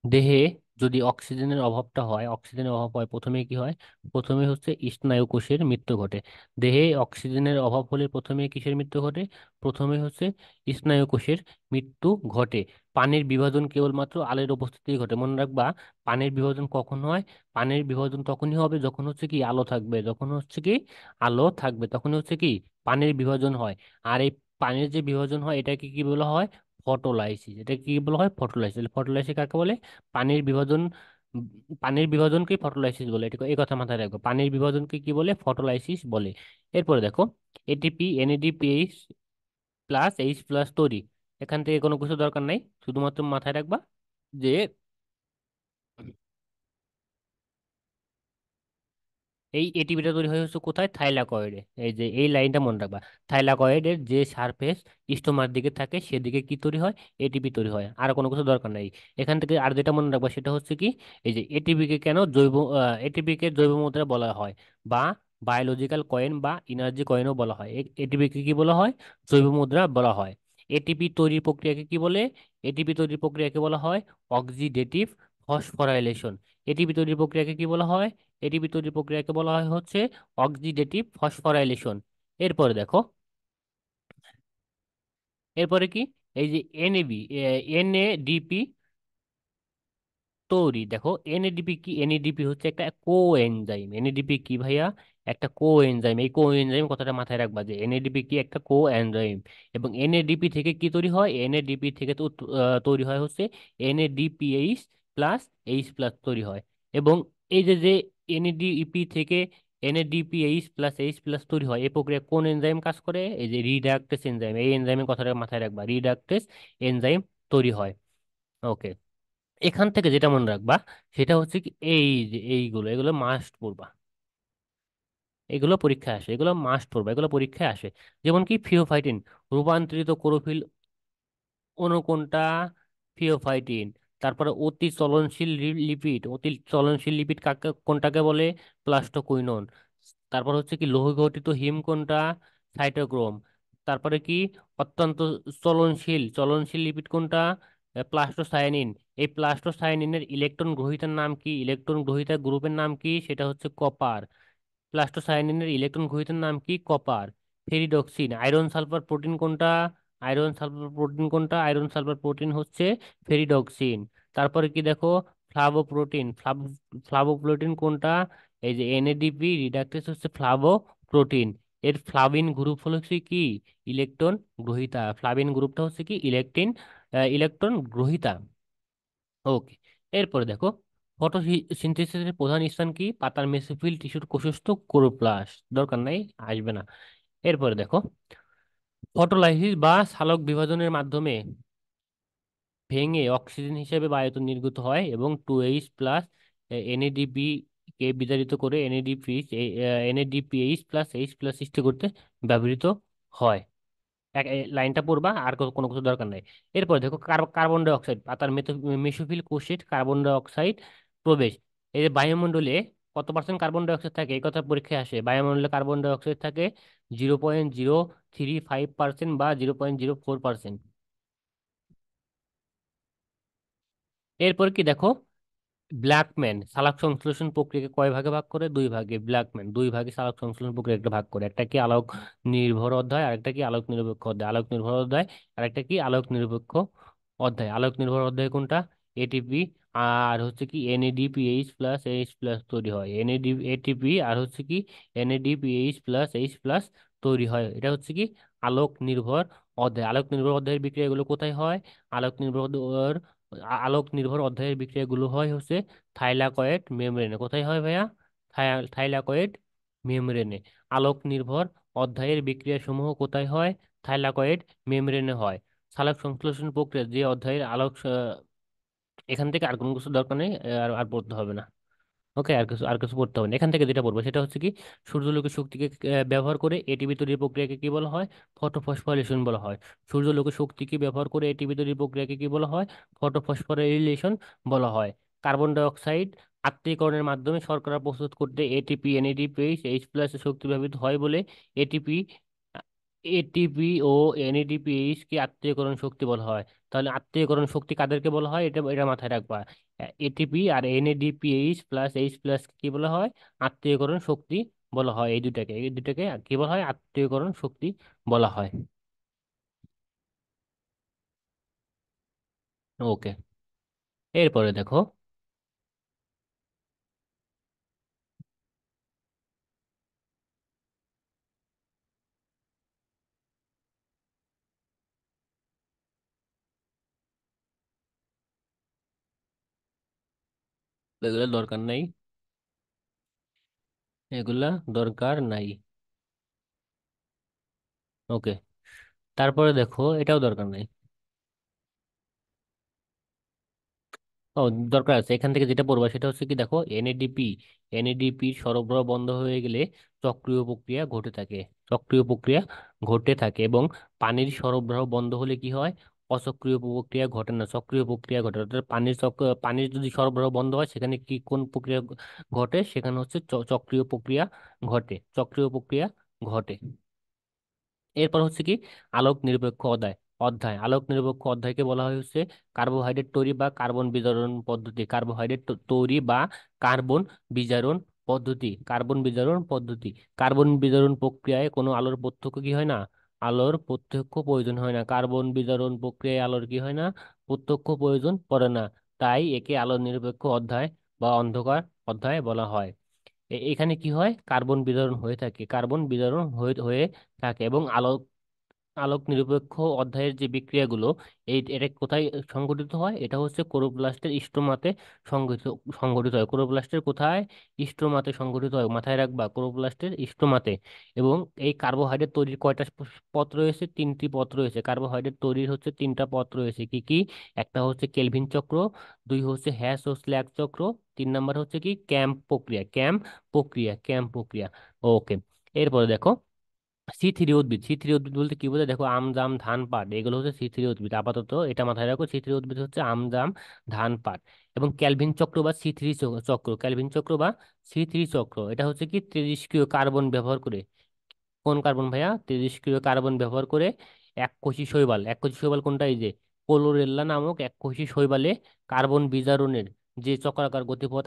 দেহে যদি অক্সিজেনের অভাবটা হয়, অক্সিজেনের অভাব হয়, প্রথমে কি হয়? প্রথমে হচ্ছে স্নায়ু কোষের মৃত্যু ঘটে। দেহে অক্সিজেনের অভাব হলে প্রথমে কিসের মৃত্যু ঘটে? প্রথমে হচ্ছে স্নায়ু কোষের মৃত্যু ঘটে। পানির বিভাজন কেবলমাত্র আলোর উপস্থিতি ঘটে, মনে রাখবা। পানির বিভাজন কখন হয়? পানির বিভাজন তখনই হবে যখন হচ্ছে কি আলো থাকবে, যখন হচ্ছে কি আলো থাকবে তখন হচ্ছে কি পানির বিভাজন হয়। আর এই পানির যে বিভাজন হয় এটাকে কি বলা হয়? ফটোলাইসিস। এটা কি বলা হয়? ফটোলাইসিস। ফটোলাইসিস কাকে বলে? পানির বিভাজন। উম, পানির বিভাজনকে ফটোলাইসিস বলে, এটা এই কথা মাথায় রাখবো। পানির বিভাজনকে কি বলে? ফটোলাইসিস বলে। এরপরে দেখো, ATP NADPH plus H plus তৈরি। এখান থেকে কোনো কিছু দরকার নাই, শুধুমাত্র মাথায় রাখবা যে এই এটিপিটা তৈরি হয় হচ্ছে কোথায়? থাইলাকয়েডে। এই যে এই লাইনটা মনে রাখবা, থাইলাকয়েডের যে সারফেস স্টোমার দিকে থাকে সেদিকে কি তৈরি হয়? এটিপি তৈরি হয়। আর কোনো কিছু দরকার নাই এখান থেকে। আর যেটা মনে রাখবা সেটা হচ্ছে কি, এই যে এটিপি কে কেন জৈব, এটিপি কে জৈব মুদ্রা বলা হয়, বা বায়োলজিক্যাল কয়েন বা এনার্জি কয়েনও বলা হয়। এটিপি কে কি বলা হয়? জৈব মুদ্রা বলা হয়। এটিপি তৈরির প্রক্রিয়াকে কি বলে? এটিপি তৈরির প্রক্রিয়াকে বলা হয় অক্সিডেটিভ ফসফোরাইলেশন। এটিপি তৈরির প্রক্রিয়াকে কি বলা হয়? এটিপি তৈরির প্রক্রিয়াকে বলা হয় হচ্ছে অক্সিডেটিভ ফসফোরাইলেশন। এরপরে দেখো, এরপরে কি? এই যে এনএবি, এনএডিপি তৈরি। দেখো এনএডিপি কি? এনএডিপি হচ্ছে একটা কো এনজাইম। এনএডিপি কি ভাইয়া? একটা কো এনজাইম। এই কো এনজাইম কথাটা মাথায় রাখবা যে এনএডিপি কি? একটা কো এনজাইম। এবং এনএডিপি থেকে কি তৈরি হয়? এনএডিপি থেকে তো তৈরি হয় হচ্ছে এনএডিপিএইচ প্লাস এইচ প্লাস তৈরি হয়। এবং এই যে যে এনএডিপি থেকে এনএডিপিএইচ প্লাস এইচ প্লাস তৈরি হয়, এই প্রক্রিয়া কোন এনজাইম কাজ করে? এই যে রিডাক্টেস এনজাইম। এই এনজাইমের কথাটা মাথায় রাখবা, রিডাক্টেস এনজাইম তৈরি হয়। ওকে, এখান থেকে যেটা মনে রাখবা সেটা হচ্ছে কি, এই যে এইগুলো, এগুলো মাস্ট পড়বা। এগুলো পরীক্ষায় আসে, এগুলো মাস্ট পড়বা, এগুলো পরীক্ষায় আসে। যেমন কি ফিওফাইটিন, রূপান্তরিত ক্লোরোফিল অণু কোনটা? ফিওফাইটিন। তারপরে অতি চলনশীল লিপিড, অতি চলনশীল লিপিড কাকে, কোনটাকে বলে? প্লাস্টোকুইনন। তারপর হচ্ছে কি লৌহ গঠিত হিম কোনটা? সাইটোক্রোম। তারপরে কি অত্যন্ত চলনশীল, চলনশীল লিপিড কোনটা? প্লাস্টোসায়ানিন। এই প্লাস্টোসায়ানিনের ইলেকট্রন গ্রহীতার নাম কি? ইলেকট্রন গ্রহীতা গ্রুপের নাম কি? সেটা হচ্ছে কপার। প্লাস্টোসায়ানিনের ইলেকট্রন গ্রহীতার নাম কি? Copper. Ferredoxin. Iron sulphur protein কোনটা? আয়রন সালফার প্রোটিন কোনটা? আয়রন সালফার প্রোটিন হচ্ছে ফেরিডক্সিন। তারপরে কি দেখো, ফ্লাভোপ্রোটিন। ফ্লাভোপ্রোটিন কোনটা? এই যে এনএডিপি রিডাক্টেস হচ্ছে ফ্লাভোপ্রোটিন। এর ফ্লাভিন গ্রুপ হলো হচ্ছে কি? ইলেকট্রন গ্রহীতা। ফ্লাভিন গ্রুপটা হচ্ছে কি? ইলেকট্রন গ্রহীতা। ওকে, এরপরে দেখো, ফটোসিনথেসিসের প্রধান স্থান কি? পাতার মেসোফিল টিস্যুর কোষস্থ ক্লোরোপ্লাস্ট। দরকার নাই, আসবে না। এরপরে দেখো, ফটোলাইসিস বা সালোক বিভাজনের মাধ্যমে ভেঙে অক্সিজেন হিসেবে বায়ুতে নির্গত হয় এবং 2H+ এনএডিপি কে বিতাড়িত করে এনএডিপিএইচ প্লাস এইচ প্লাস সৃষ্টি করতে ব্যবহৃত হয়। লাইনটা পড়বা, আর কোনো কিছু দরকার নাই। এরপর দেখো, কার্বন ডাই অক্সাইড, পাতার মেসোফিল কোষে কার্বন ডাই অক্সাইড প্রবেশ। এই যে বায়ুমণ্ডলে কত পার্সেন্ট কার্বন ডাই অক্সাইড থাকে, এই কথা পরীক্ষায় আসে। বায়ুমণ্ডলে কার্বন ডাই অক্সাইড থাকে 0.035% বা 0.04%। এরপর কি দেখো, ব্ল্যাকম্যান সালোক সংশ্লেষণ প্রক্রিয়াকে কয় ভাগে ভাগ করে? দুই ভাগে। ব্ল্যাকম্যান দুই ভাগে সালোক সংশ্লেষণ প্রক্রিয়া একটা ভাগ করে, একটা কি আলোক নির্ভর অধ্যায়, আরেকটা কি আলোক নিরপেক্ষ অধ্যায়। আলোক নির্ভর অধ্যায়, আরেকটা কি আলোক নিরপেক্ষ অধ্যায়। আলোক নির্ভর অধ্যায় কোনটা? এটিপি আর হচ্ছে কি এনএডিপিএইচ প্লাস এইচ প্লাস তৈরি হয়। এটিপি আর হচ্ছে কি এনএডিপিএইচ প্লাস এইচ প্লাস তৈরি হয়। এটা হচ্ছে কি আলোক নির্ভর অধ্যায়। আলোক নির্ভর অধ্যায়ের বিক্রিয়াগুলো কোথায় হয়? আলোক নির্ভর আলোক নির্ভর অধ্যায়ের বিক্রিয়াগুলো হয় হচ্ছে থাইলাকয়েড মেমব্রেনে। কোথায় হয় ভাইয়া? থাইলাকয়েড মেমব্রেনে। আলোক নির্ভর অধ্যায়ের বিক্রিয়া সমূহ কোথায় হয়? থাইলাকয়েড মেমব্রেনে হয়। সালোক সংশ্লেষণ প্রক্রিয়া যে অধ্যায়ের এখান থেকে আর কোনো কিছু দরকার নেই, আর আর পড়তে হবে না। ওকে, আর কিছু পড়তে হবে না। এখান থেকে যেটা পড়বো সেটা হচ্ছে কি, সূর্যালোকের শক্তিকে ব্যবহার করে এটিপি তৈরির প্রক্রিয়াকে কি বলা হয়? ফটোফসফোরাইলেশন বলা হয়। সূর্যালোকের শক্তিকে ব্যবহার করে এটিপি তৈরির প্রক্রিয়াকে কি বলা হয়? ফটোফসফোরাইলেশন বলা হয়। কার্বন ডাই অক্সাইড আত্তীকরণের মাধ্যমে শর্করা প্রস্তুত করতে এটিপি এনএডিপিএইচ এইচ প্লাস শক্তি ব্যবহৃত হয় বলে এটিপি এটিপি ও এনএডিপিএইচ কে আত্তীকরণ শক্তি বলা হয়। তাহলে আত্তীকরণ শক্তি কাদেরকে বলা হয়, এটা এটা মাথায় রাখবা। এটিপি আর এনএডিপিএইচ প্লাস এইচ প্লাস কি বলা হয়? আত্তীকরণ শক্তি বলা হয়। এই দুটাকে কি বলা হয়? আত্তীকরণ শক্তি বলা হয়। ওকে, এরপরে দেখো। এগুলো দরকার নাই, এগুলা দরকার নাই। ওকে, তারপরে দেখো, এটাও দরকার নাই। ও, দরকার আছে। এখান থেকে যেটা পড়বা সেটা হচ্ছে কি, দেখো, এনএডিপি এনএডিপি সরবরাহ বন্ধ হয়ে গেলে চক্রীয় প্রক্রিয়া ঘটে থাকে। চক্রীয় প্রক্রিয়া ঘটে থাকে এবং পানির সরবরাহ বন্ধ হলে কি হয়? অচক্রীয় প্রক্রিয়া ঘটে না, চক্রীয় প্রক্রিয়া ঘটে। অর্থাৎ পানির যদি সরবরাহ বন্ধ হয়, সেখানে কি কোন প্রক্রিয়া ঘটে? সেখানে হচ্ছে চক্রীয় প্রক্রিয়া ঘটে, চক্রীয় প্রক্রিয়া ঘটে। এরপর হচ্ছে কি, আলোক নিরপেক্ষ অধ্যায়। আলোক নিরপেক্ষ অধ্যায়কে বলা হয় হচ্ছে কার্বোহাইড্রেট তৈরি বা কার্বন বিজারণ পদ্ধতি। কার্বোহাইড্রেট তৈরি বা কার্বন বিজারণ কার্বন বিজারণ পদ্ধতি। কার্বন বিজারণ প্রক্রিয়ায় কোনো আলোর প্রত্যক্ষ কি হয় না? আলোর প্রত্যক্ষ প্রয়োজন হয় না। কার্বন বিজারণ প্রক্রিয়ায় আলোর কি হয় না? প্রত্যক্ষ প্রয়োজন পড়ে না। তাই একে আলো নিরপেক্ষ অধ্যায় বা অন্ধকার অধ্যায় বলা হয়। এখানে কি হয়? কার্বন বিজারণ হয়ে থাকে, কার্বন বিজারণ হয়ে হয়ে থাকে। এবং আলোক আলোক নিরপেক্ষ অধ্যায়ের যে বিক্রিয়াগুলো, এটা কোথায় সংঘটিত হয়? এটা হচ্ছে ক্লোরোপ্লাস্টের স্ট্রোমাতে সংঘটিত সংঘটিত হয়। ক্লোরোপ্লাস্টের কোথায়? স্ট্রোমাতে সংঘটিত হয়, মাথায় রাখবা, ক্লোরোপ্লাস্টের স্ট্রোমাতে। এবং এই কার্বোহাইড্রেট তৈরির কয়টা পথ রয়েছে? তিনটি পথ রয়েছে। কার্বোহাইড্রেট তৈরির হচ্ছে তিনটা পথ রয়েছে। কি কি? একটা হচ্ছে কেলভিন চক্র, দুই হচ্ছে হ্যাশ ও স্ল্যাগ চক্র, তিন নাম্বার হচ্ছে কি ক্যাম্প প্রক্রিয়া। ওকে, এরপরে দেখো, সি থ্রি উদ্ভিদ বলতে কি বোঝায়? দেখো, আম জাম ধান পাট, এগুলো হচ্ছে সি থ্রি উদ্ভিদ। আপাতত এটা মাথায় রাখো, সি থ্রি উদ্ভিদ হচ্ছে আম জাম ধান পাট। এবং ক্যালভিন চক্র বা সি থ্রি চক্র, ক্যালভিন চক্র বা সি থ্রি চক্র, এটা হচ্ছে কি তেজস্ক্রিয় কার্বন ব্যবহার করে। কোন কার্বন ভাইয়া? তেজস্ক্রিয় কার্বন ব্যবহার করে এক কোষী শৈবাল কোনটা? এই যে ক্লোরেল্লা নামক এক কোষী শৈবালে কার্বন বিজারণের যে চক্রাকার গতিপথ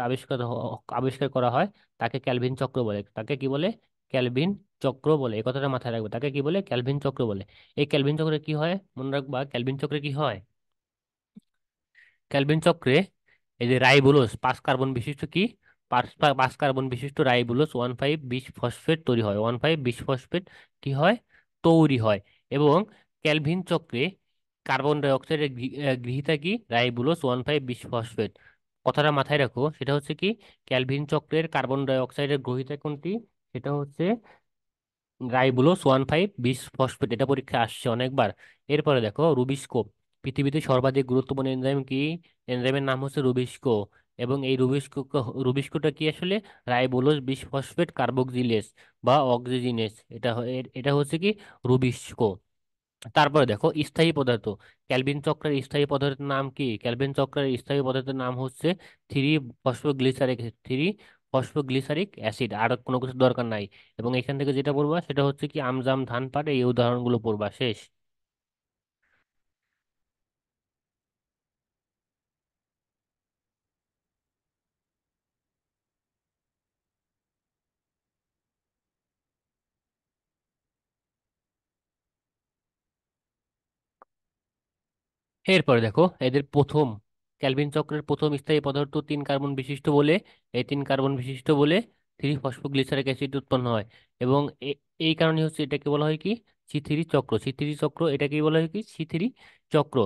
আবিষ্কার করা হয়, তাকে ক্যালভিন চক্র বলে। তাকে কি বলে? ক্যালভিন চক্র বলে। এই কথাটা মাথায় রাখবে, তাকে কি বলে? ক্যালভিন চক্র বলে। এই ক্যালভিন চক্রে কি হয় মনে রাখবা, ক্যালভিন চক্রে কি হয়? ক্যালভিন চক্রে এই যে রাইবোলোস 5 কার্বন বিশিষ্ট কি, 5 কার্বন বিশিষ্ট রাইবোলোস 1,5 বিশ ফসফেট তৈরি হয়। 1,5 বিশ ফসফেট কি হয়? তৈরি হয়। এবং ক্যালভিন চক্রে কার্বন ডাই অক্সাইডের গৃহীতা কি? রাইবোলোস 1,5 বিশ ফসফেট। কথাটা মাথায় রাখো, সেটা হচ্ছে কি, ক্যালভিন চক্রের কার্বন ডাই অক্সাইডের গ্রহীতা কোনটি? সেটা হচ্ছে রাইবোলোস 1,5 বিশ ফসফেট। এটা পরীক্ষায় আসছে অনেকবার। এরপরে দেখো, রুবিস্কো। পৃথিবীতে সর্বাধিক গুরুত্বপূর্ণ এনজাইম কি? এনজাইমের নাম হচ্ছে রুবিস্কো। এবং এই রুবিস্কোটা কি আসলে? রাইবোলোস 20 ফসফেট কার্বক্সিলেস বা অক্সিজিনেস। এটা হচ্ছে কি, রুবিস্কো। তারপরে দেখো, স্থায়ী পদার্থ। ক্যালভিন চক্রের স্থায়ী পদার্থের নাম কি? ক্যালভিন চক্রের স্থায়ী পদার্থের নাম হচ্ছে ফসফোগ্লিসারিক থ্রি ফসফোগ্লিসারিক অ্যাসিড। আর কোনো কিছু দরকার নাই। এবং এখান থেকে যেটা পড়বা সেটা হচ্ছে কি, আমজাম ধান পাট, এই উদাহরণগুলো পড়বা, শেষ। এরপরে দেখো, এদের প্রথম ক্যালভিন চক্রের প্রথম স্থায়ী পদার্থ 3 কার্বন বিশিষ্ট বলে, এই 3 কার্বন বিশিষ্ট বলে 3 ফসফোগ্লিসারিক অ্যাসিড উৎপন্ন হয়। এবং এই কারণে হচ্ছে এটাকে বলা হয় কি, সি থ্রি চক্র। এটাকে বলা হয় কি, সি থ্রি চক্র।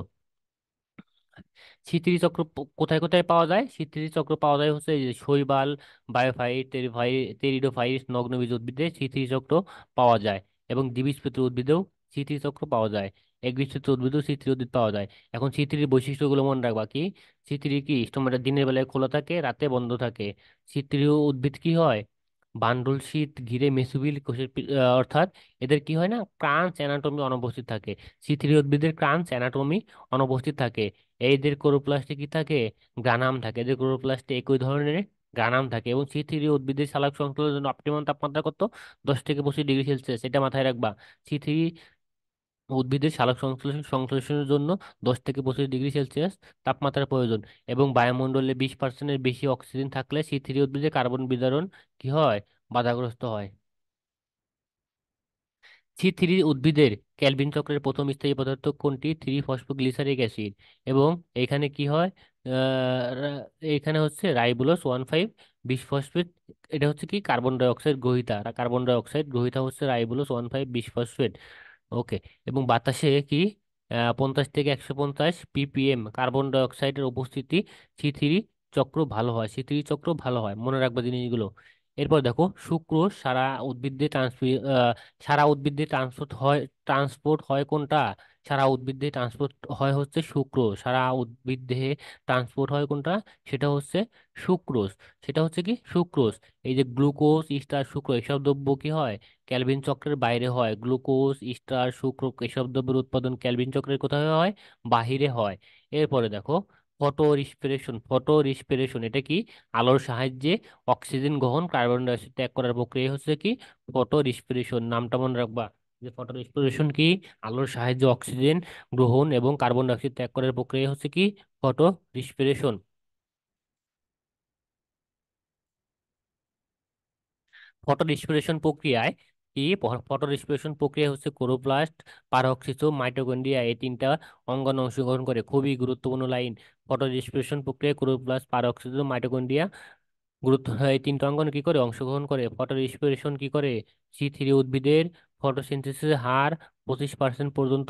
স্মৃতিচক্র কোথায় কোথায় পাওয়া যায়? স্মৃতিচক্র পাওয়া যায় হচ্ছে এই যে শৈবাল, বায়োফাইট, টেরিডোফাইট, নগ্নবীজ উদ্ভিদে স্মৃতিচক্র পাওয়া যায়। এবং দ্বিবীজপত্রী উদ্ভিদেও স্মৃতিচক্র পাওয়া যায়। একবীজপত্রী উদ্ভিদেও স্মৃতি উদ্ভিদ পাওয়া যায়। এখন স্মৃতির বৈশিষ্ট্যগুলো মনে রাখবা কি। স্মৃতির কি স্টোমাটা দিনের বেলায় খোলা থাকে, রাতে বন্ধ থাকে। স্মৃতির উদ্ভিদ কি হয়? বান্ডল শীত ঘিরে মেসোফিল কোষের অর্থাৎ এদের কি হয় না, ক্রাঞ্চ অ্যানাটমি অনুপস্থিত থাকে। স্মৃতির উদ্ভিদের ক্রাঞ্চ অ্যানাটমি অনুপস্থিত থাকে। এদের ক্লোরোপ্লাস্টে কি থাকে? গ্রানাম থাকে। এদের ক্লোরোপ্লাস্টে একই ধরনের গ্রানাম থাকে। এবং C3 উদ্ভিদের সালোক সংশ্লেষণের জন্য অপটিমাম তাপমাত্রা কত? 10 থেকে 25 ডিগ্রি সেলসিয়াস, এটা মাথায় রাখবা। C3 উদ্ভিদের সালোক সংশ্লেষণের জন্য 10 থেকে 25 ডিগ্রি সেলসিয়াস তাপমাত্রার প্রয়োজন। এবং বায়ুমণ্ডলে 20%-এর বেশি অক্সিজেন থাকলে C3 উদ্ভিদে কার্বন বিতরণ কি হয়? বাধাগ্রস্ত হয়। C3 উদ্ভিদের ক্যালভিন চক্রের প্রথম স্থায়ী পদার্থ কোনটি? 3 ফসফোগ্লিসারিক অ্যাসিড। এবং এখানে কি হয়? এখানে হচ্ছে রাইবোলোস 1,5 বিসফসফেট। এটা হচ্ছে কি কার্বন ডাই অক্সাইড গ্রহীতা, আর কার্বন ডাই অক্সাইড গ্রহীতা হচ্ছে রাইবোলোস 1,5 বিসফসফেট। ওকে। এবং বাতাসে কি 50 থেকে 150 ppm কার্বন ডাই অক্সাইডের উপস্থিতি C3 চক্র ভালো হয়, C3 চক্র ভালো হয়, মনে রাখবা জিনিসগুলো। এরপর দেখো সুক্রোজ সারা উদ্ভিদে ট্রান্সপোর্ট হয় কোনটা? সারা উদ্ভিদে ট্রান্সপোর্ট হয় হচ্ছে সুক্রোজ। সারা উদ্ভিদে ট্রান্সপোর্ট হয় কোনটা? সেটা হচ্ছে সুক্রোজ। সেটা হচ্ছে কি সুক্রোজ। এই যে গ্লুকোজ, স্টার, সুক্রোজ এসব দ্রব্য কি হয়? ক্যালভিন চক্রের বাইরে হয়। গ্লুকোজ, স্টার, সুক্রোজ এসব দ্রব্যের উৎপাদন ক্যালভিন চক্রের কোথায় হয়? বাহিরে হয়। এরপরে দেখো ফটো রিস্পিরেশন এটা কি? আলোর সাহায্যে অক্সিজেন গ্রহণ, কার্বন ডাই অক্সাইড ত্যাগ করার প্রক্রিয়া হচ্ছে কি ফটো রিস্পিরেশন। নামটা মনে রাখবা যে ফটো রিস্পিরেশন কি? আলোর সাহায্যে অক্সিজেন গ্রহণ এবং কার্বন ডাই অক্সাইড ত্যাগ করার প্রক্রিয়া হচ্ছে কি ফটো রিস্পিরেশন। ফটো রিস্পিরেশন প্রক্রিয়ায় কি ফটো রিস্পিরেশন প্রক্রিয়া হচ্ছে ক্লোরোপ্লাস্ট, পারঅক্সিজোম, মাইটোকন্ড্রিয়া এই তিনটা অঙ্গাণু অংশগ্রহণ করে। খুবই গুরুত্বপূর্ণ লাইন। ফটো রিস্পিরেশন প্রক্রিয়ায় ক্লোরোপ্লাস্ট, পারঅক্সিজোম, মাইটোকন্ড্রিয়া এই তিনটা অঙ্গন কি করে অংশগ্রহণ করে? ফটো রেসপিরেশন কি করে? C3 উদ্ভিদের ফটোসিনথেসিসের হার 25% পর্যন্ত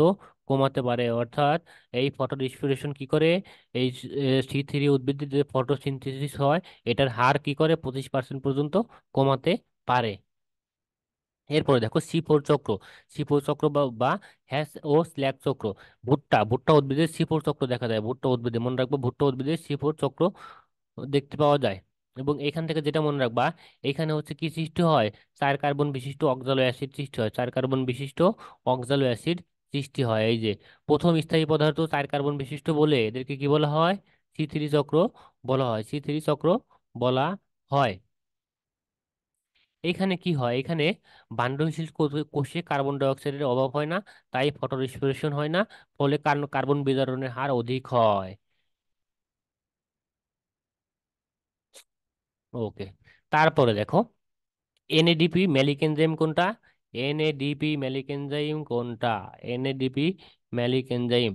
কমাতে পারে। অর্থাৎ এই ফটো রেসপিরেশন কি করে? এই C3 উদ্ভিদের যে ফটোসিনথেসিস হয় এটার হার কি করে 25% পর্যন্ত কমাতে পারে। এরপরে দেখো C4 চক্র। C4 চক্র বা হ্যাশ ও স্ল্যাক চক্র। ভুট্টা ভুট্টা উদ্ভিদের C4 চক্র দেখা যায়। ভুট্টা উদ্ভিদে মনে রাখবো, ভুট্টা উদ্ভিদের C4 চক্র দেখতে পাওয়া যায়। এবং এখান থেকে যেটা মনে রাখবা, এখানে হচ্ছে কি সৃষ্টি হয়? 4 কার্বন বিশিষ্ট অক্সালো অ্যাসিড সৃষ্টি হয়। 4 কার্বন বিশিষ্ট অক্সালো অ্যাসিড সৃষ্টি হয়। এই যে প্রথম স্থায়ী পদার্থ 4 কার্বন বিশিষ্ট বলে এদেরকে কি বলা হয়? C3 চক্র বলা হয়। C3 চক্র বলা হয়। এখানে কি হয়? এখানে বান্ডলশীল কোষে কার্বন ডাই অক্সাইডের অভাব হয় না, তাই ফটো রেসপিরেশন হয় না। ফলে কার্বন বিতরণের হার অধিক হয়। ওকে। তারপরে দেখো এনএডিপি ম্যালিক এনজাইম কোনটা? এনএডিপি ম্যালিক এনজাইম কোনটা? NADP malic enzyme.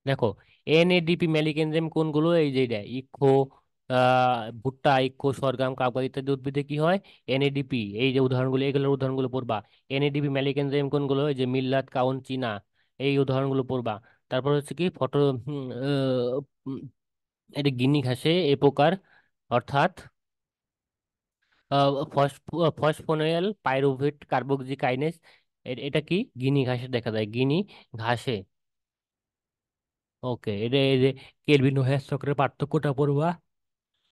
দেখো এনএডিপি ম্যালিক এনজাইম কোনগুলো? এই যে এটা ইক্ষো, ভুট্টা, ইক্ষো, সরগম, কাবগা ইত্যাদি উদ্ভিদে কি হয়? এনএডিপি, এই যে উদাহরণগুলো, এগুলোর উদাহরণগুলো পড়বা। এনএডিপি ম্যালিক এনজাইম কোনগুলো? এই যে মিল্লাত, কাউন, চীনা, এই উদাহরণগুলো পড়বা। তারপর হচ্ছে কি এটা গিনি ঘাসে এ প্রকার, অর্থাৎ ফসফোনেল পাইরুভেট কার্বক্সিকাইনেজ। এটা কি গিনি ঘাসে দেখা যায়, গিনি ঘাসে। ওকে। এটা এই যে কেলভিন ও হ্যাশ চক্রের পার্থক্যটা পড়বা।